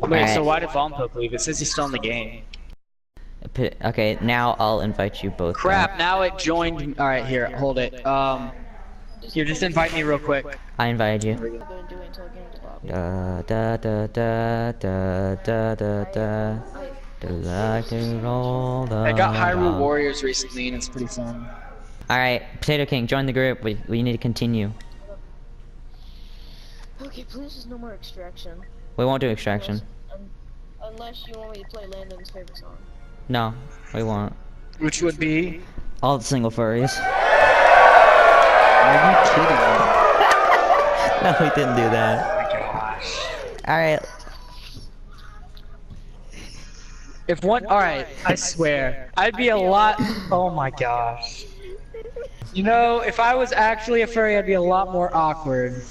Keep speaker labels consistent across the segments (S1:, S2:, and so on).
S1: Wait, so why did Vompoke leave? It says he's still in the game.
S2: Okay, now I'll invite you both.
S1: Crap, now it joined. Alright, here, hold it. Here, just invite me real quick.
S2: I invited you. Da da da da da da da da. Like to roll the
S1: I got Hyrule Warriors recently and it's pretty fun.
S2: Alright, Potato King, join the group. We need to continue.
S3: Okay, please just no more extraction.
S2: We won't do extraction.
S3: Unless you want me to play Landon's favorite song.
S2: No, we won't.
S1: Which would be?
S2: All the single furries.
S1: Are you kidding me?
S2: No, we didn't do that.
S1: Oh my gosh.
S2: Alright.
S1: If one, alright, I swear, I'd be a lot, oh my gosh. You know, if I was actually a furry, I'd be a lot more awkward.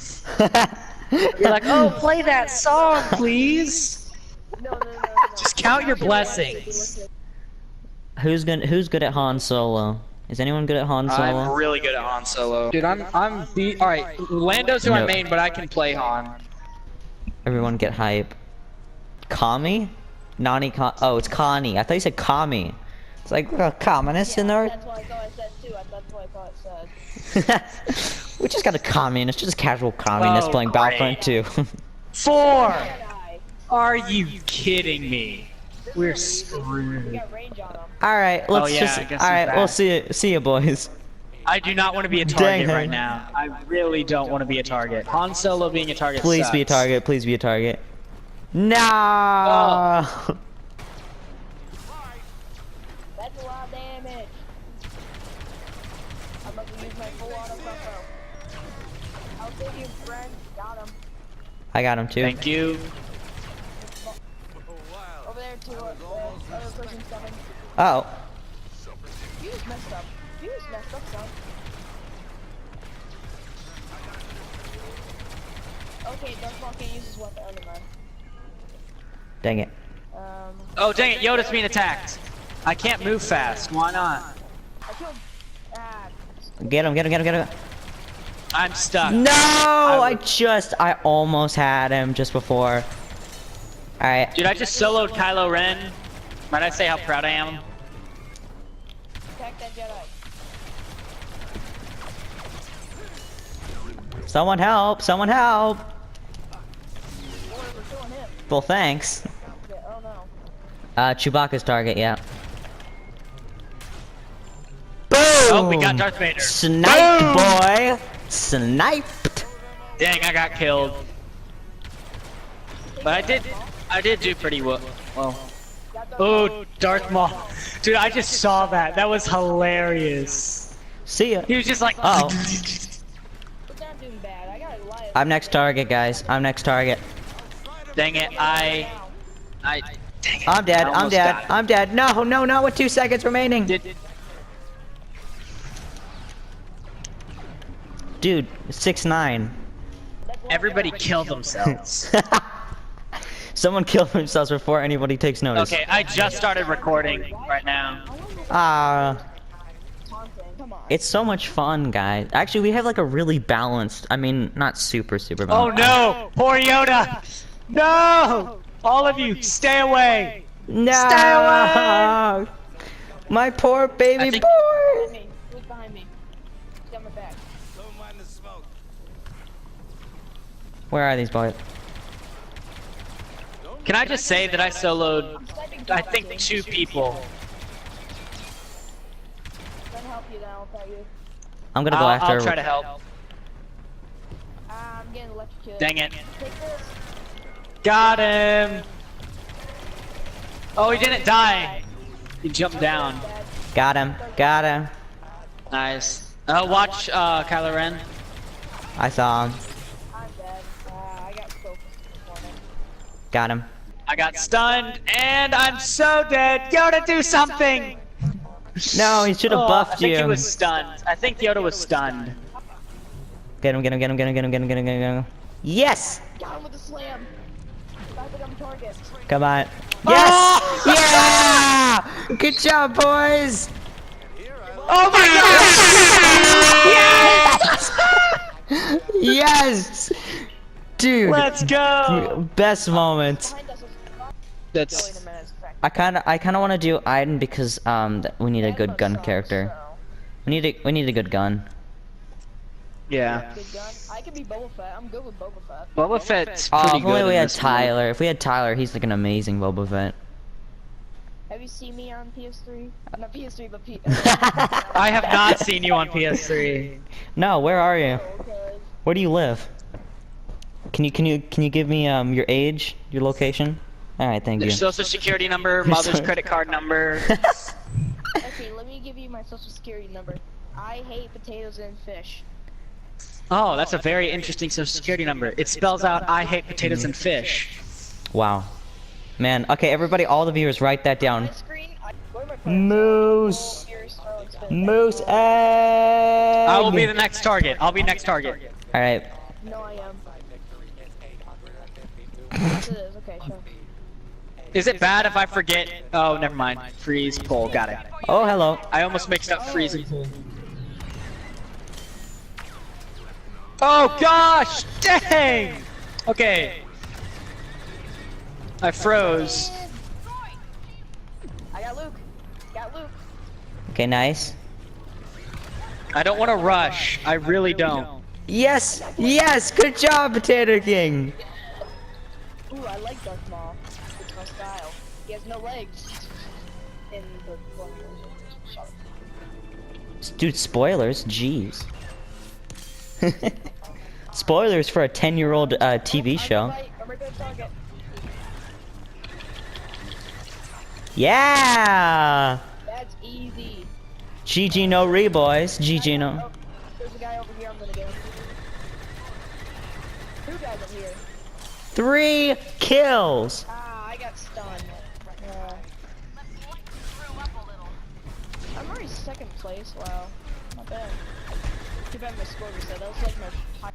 S1: You're like, oh, play that song, please.
S3: No.
S1: Just count your blessings.
S2: Who's good at Han Solo? Is anyone good at Han Solo?
S1: I'm really good at Han Solo. Dude, alright, Lando's who I main, but I can play Han.
S2: Everyone get hype. Kami? Oh, it's Connie. I thought you said Kami. It's like communist in there.
S3: That's what I thought I said too. That's what I thought it said.
S2: We just got a communist, just a casual communist playing Battlefront 2.
S1: 4! Are you kidding me? We're screwed.
S2: Alright, let's alright, we'll see you boys.
S1: I do not want to be a target right now. I really don't want to be a target. Han Solo being a target
S2: Please
S1: sucks.
S2: be a target, please be a target. No!
S1: Oh.
S3: That's a lot of damage. I'm about to use my full auto buffalo. I'll save you, friend. Got him.
S2: I got him too.
S1: Thank you.
S3: Over there, to other person's coming.
S2: Oh.
S3: You just messed up. Son. Okay, Darth can't use his weapon. Undermine.
S2: Dang it.
S1: Oh dang it, Yoda's being attacked. I can't move fast. Why not?
S3: I killed.
S2: Get him.
S1: I'm stuck.
S2: No! I almost had him just before. Alright.
S1: Dude, I just soloed Kylo Ren. Might I say how proud I am?
S3: Attack that Jedi.
S2: Someone help! Someone help!
S3: We're killing him.
S2: Well, thanks.
S3: Yeah, oh no.
S2: Chewbacca's target, yeah. Boom!
S1: Oh, we got Darth Vader.
S2: Sniped, boy! Sniped!
S1: Dang, I got killed. But I did do pretty well. Oh, Darth Maul. Dude, I just saw that. That was hilarious.
S2: See ya.
S1: He was just like,
S2: Uh oh.
S3: But I'm doing bad. I got Elias.
S2: I'm next target, guys. I'm next target.
S1: Dang it, dang it.
S2: I'm dead.
S1: I
S2: I'm
S1: almost
S2: dead.
S1: got it.
S2: I'm dead. No, not with 2 seconds remaining. Dude, 6'9".
S1: Everybody kill themselves.
S2: Someone killed themselves before anybody takes notice.
S1: Okay, I just started recording right now.
S2: It's so much fun, guys. Actually, we have like a really balanced, I mean, not super
S1: Oh
S2: balanced.
S1: no! Poor Yoda! No! All of you, stay away!
S2: No!
S1: Stay away!
S2: My poor baby boy!
S3: Who's behind me? He's got my back.
S4: Don't mind the smoke.
S2: Where are these boys?
S1: Can I just say that I soloed, I think, 2 people.
S3: Trying to help you then, I'll tell you.
S2: I'm gonna go after.
S1: I'll try to help.
S3: I'm getting electrocuted.
S1: Dang it.
S3: Take this.
S1: Got him! Oh, he didn't die. He jumped down.
S2: Got him. Got him.
S1: Nice. Watch Kylo Ren.
S2: I saw him.
S3: I'm dead. I got focused this morning.
S2: Got him.
S1: I got stunned, and I'm so dead. Yoda, do something!
S2: No, he should have buffed
S1: I think
S2: you.
S1: he was stunned. I think Yoda was stunned.
S2: Get him. Yes!
S3: Got him with a slam. I think I'm target.
S2: Come on. Yes! Yeah! Good job, boys!
S1: Oh my god!
S2: Yes! Dude.
S1: Let's go!
S2: Best moment.
S3: Behind us.
S1: That's.
S2: I kind of want to do Aiden because we need a good gun character. We need a good gun.
S1: Yeah.
S3: Good gun. I could be Boba Fett. I'm good with Boba Fett.
S1: Boba Fett's
S2: Oh,
S1: pretty
S2: if only
S1: good.
S2: we
S1: in
S2: had
S1: this
S2: Tyler. If we had Tyler, he's like an amazing Boba Fett.
S3: Have you seen me on PS3? Not PS3, but
S1: I have not seen you on PS3.
S2: No, where are you?
S3: Okay.
S2: Where do you live? Can you give me your age, your location? All right, thank you.
S1: Your social security number, mother's credit card number.
S3: Okay, let me give you my social security number. I hate potatoes and fish.
S1: Oh, that's a very interesting social security number. It spells out I hate potatoes and fish.
S2: Wow. Man, okay, everybody, all the viewers, write that down.
S3: My screen, where are my friends?
S2: Moose. Moose egg.
S1: I will be the next target. I'll be next target.
S2: All right.
S3: No, I am. Yes, it is. Okay, sure.
S1: Is it bad if I forget? Oh, never mind. Freeze, pull. Got it.
S2: Oh, hello.
S1: I almost mixed up freeze and pull. Oh gosh! Dang! Okay. I froze.
S3: I got Luke. Got Luke.
S2: Okay, nice.
S1: I don't want to rush. I really don't.
S2: Yes, yes, good job, Potato King.
S3: Ooh, I like Darth Maul. It's my style. He has no legs. In the
S2: Dude, spoilers, jeez. Spoilers for a 10-year-old TV show.
S3: I'm right there, target.
S2: Yeah!
S3: That's easy.
S2: GG no re, boys. GG no.
S3: Oh, there's a guy over here. I'm gonna get him. 2 guys up here.
S2: 3 kills.
S3: Ah, I got stunned. I'm already 2nd place. Wow, not bad. Too bad my score reset. That was like my.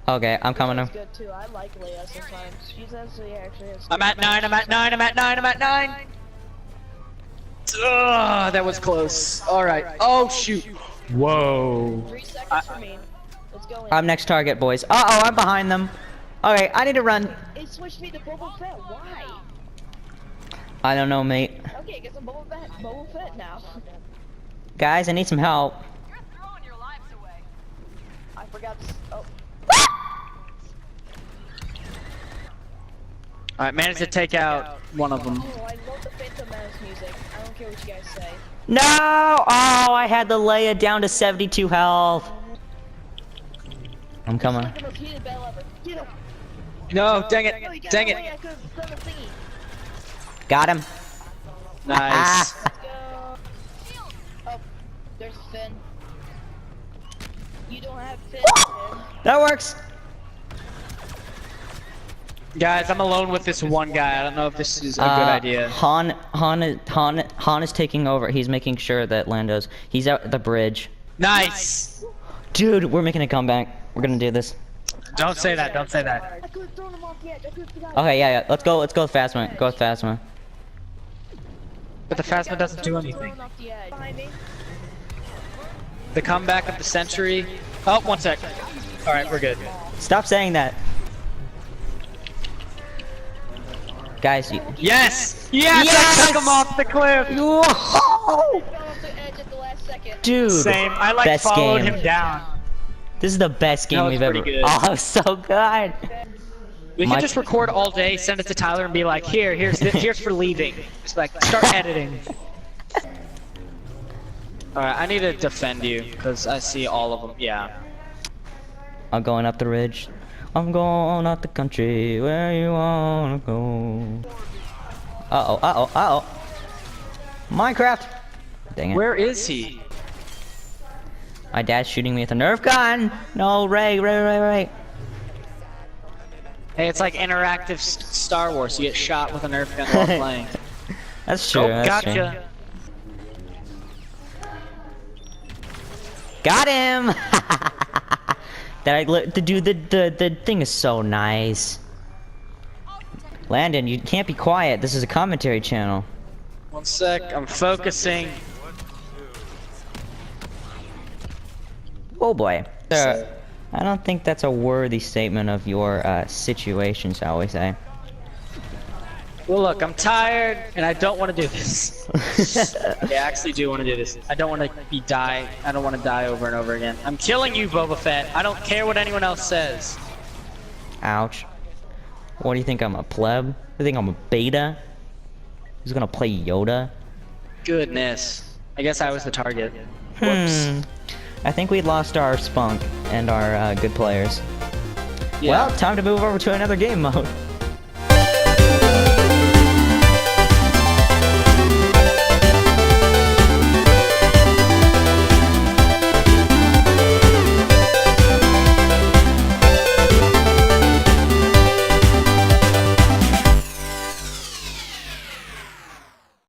S2: Okay, I'm coming
S3: That's
S2: now.
S3: good too. I like Leia sometimes. She's actually has.
S1: I'm at 9. I'm at 9. I'm at 9. I'm at 9. Ugh, that was close. All right. Oh shoot. Whoa.
S3: 3 seconds for me. Let's go in.
S2: I'm next target, boys. Uh-oh, I'm behind them. Okay, I need to run.
S3: It switched me to Boba Fett. Why?
S2: I don't know, mate.
S3: Okay, I guess I'm Boba Fett. Boba Fett now.
S2: Guys, I need some help.
S4: You're throwing your lives away.
S3: I forgot. Oh.
S1: Alright, managed to take out one of them.
S3: Oh, I love the Phantom Menace music. I don't care what you guys say.
S2: No! Oh, I had the Leia down to 72 health. I'm coming.
S3: It's like the most heated battle ever. Get him.
S1: No, dang
S3: No,
S1: it.
S3: you got
S1: Dang
S3: no
S1: it.
S3: way I could've done the thingy.
S2: Got him.
S1: Nice.
S3: Let's go. Oh, there's a Finn. You don't have Finn.
S2: That works.
S1: Guys, I'm alone with this one guy. I don't know if this is a good idea.
S2: Han is taking over. He's making sure that Lando's. He's out at the bridge.
S1: Nice.
S2: Dude, we're making a comeback. We're gonna do this.
S1: Don't say that. Don't say that.
S3: I could've thrown him off the edge. I could've forgotten.
S2: Okay, yeah. Let's go with Phasma. Go with Phasma.
S1: But the Phasma doesn't do anything.
S3: Thrown off the edge. Behind me.
S1: The comeback of the century. Oh, 1 sec. All right, we're good.
S2: Stop saying that. Guys, you.
S1: Yes! Yes! I took him off the cliff!
S2: Whoa!
S3: Fell off the edge at the last second.
S2: Dude,
S1: Same. I like
S2: best
S1: followed
S2: game.
S1: him down.
S2: This is the best game
S1: That was
S2: we've ever.
S1: pretty good.
S2: Oh, so good.
S1: We
S2: My-
S1: can just record all day, send it to Tyler, and be like, here's for leaving. Just like, start editing. Alright, I need to defend you, because I see all of them. Yeah.
S2: I'm going up the ridge. I'm going up the country where you wanna go. Uh-oh. Minecraft! Dang it.
S1: Where is he?
S2: My dad's shooting me with a Nerf gun! No, Ray.
S1: Hey, it's like interactive Star Wars. You get shot with a Nerf gun while playing.
S2: That's true,
S1: Oh,
S2: that's true.
S1: gotcha.
S2: Got him! The thing is so nice. Landon, you can't be quiet. This is a commentary channel.
S1: 1 sec, I'm focusing.
S2: Oh boy. I don't think that's a worthy statement of your situation, shall we say.
S1: Well, look, I'm tired, and I don't want to do this. I actually do want to do this. I don't want to die. I don't want to die over and over again. I'm killing you, Boba Fett. I don't care what anyone else says.
S2: Ouch. What do you think? I'm a pleb? You think I'm a beta? Who's gonna play Yoda?
S1: Goodness. I guess I was the target. Whoops.
S2: I think we lost our spunk and our good players.
S1: Yeah.
S2: Well, time to move over to another game mode.